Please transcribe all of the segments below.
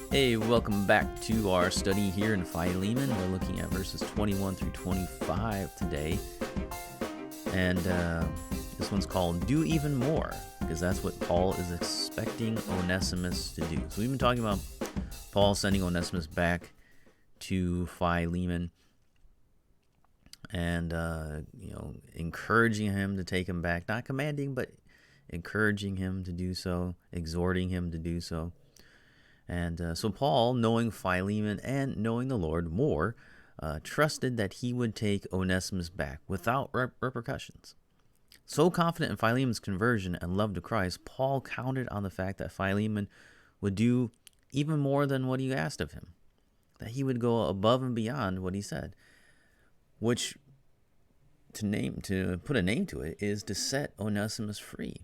Hey, welcome back to our study here in Philemon. We're looking at verses 21 through 25 today. And this one's called Do Even More, because that's what Paul is expecting Onesimus to do. So we've been talking about Paul sending Onesimus back to Philemon and, encouraging him to take him back. Not commanding, but encouraging him to do so, exhorting him to do so. And so Paul, knowing Philemon and knowing the Lord more, trusted that he would take Onesimus back without repercussions. So confident in Philemon's conversion and love to Christ, Paul counted on the fact that Philemon would do even more than what he asked of him, that he would go above and beyond what he said, which, to put a name to it, is to set Onesimus free.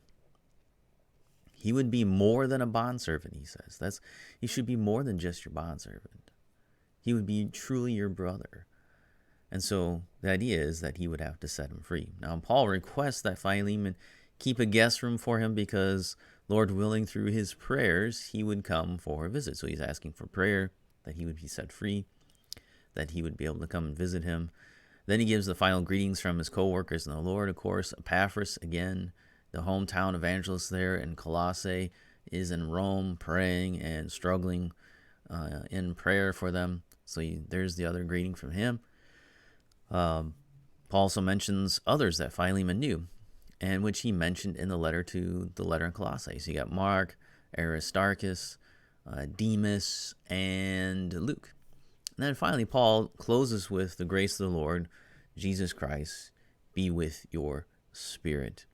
He would be more than a bondservant, he says. He should be more than just your bondservant. He would be truly your brother. And so the idea is that he would have to set him free. Now, Paul requests that Philemon keep a guest room for him because, Lord willing, through his prayers, he would come for a visit. So he's asking for prayer, that he would be set free, that he would be able to come and visit him. Then he gives the final greetings from his co-workers in the Lord, of course. Epaphras, again, the hometown evangelist there in Colossae, is in Rome praying and struggling in prayer for them. So there's the other greeting from him. Paul also mentions others that Philemon knew, and which he mentioned in the letter in Colossae. So you got Mark, Aristarchus, Demas, and Luke. And then finally, Paul closes with the grace of the Lord Jesus Christ be with your spirit.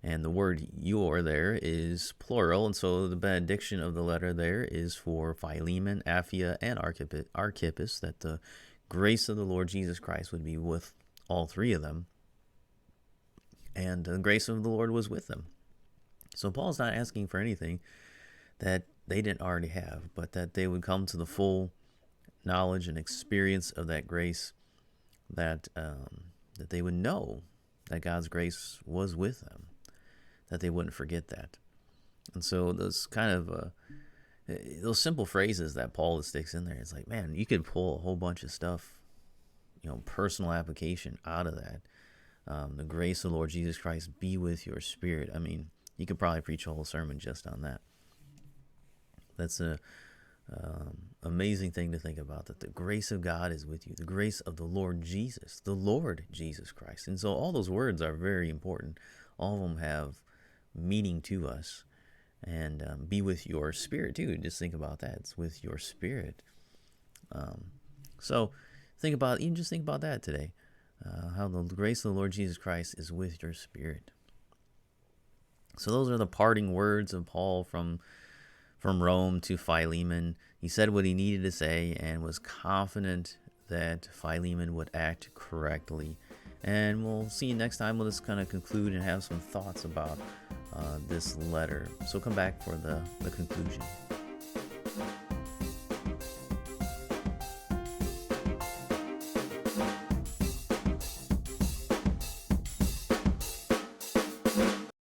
And the word your there is plural, and so the benediction of the letter there is for Philemon, Apphia, and Archippus, that the grace of the Lord Jesus Christ would be with all three of them, and the grace of the Lord was with them. So Paul's not asking for anything that they didn't already have, but that they would come to the full knowledge and experience of that grace, that they would know that God's grace was with them, that they wouldn't forget that. And so those kind of those simple phrases that Paul sticks in there, it's like, man, you could pull a whole bunch of stuff, personal application out of that. The grace of the Lord Jesus Christ be with your spirit. I mean, you could probably preach a whole sermon just on that. That's a amazing thing to think about, that the grace of God is with you, the grace of the Lord Jesus Christ. And so all those words are very important. All of them have meaning to us. And be with your spirit too. Just think about that. It's with your spirit. So think about that today. How the grace of the Lord Jesus Christ is with your spirit. So those are the parting words of Paul from Rome to Philemon. He said what he needed to say and was confident that Philemon would act correctly. And we'll see you next time. We'll just kind of conclude and have some thoughts about this letter. So come back for the conclusion.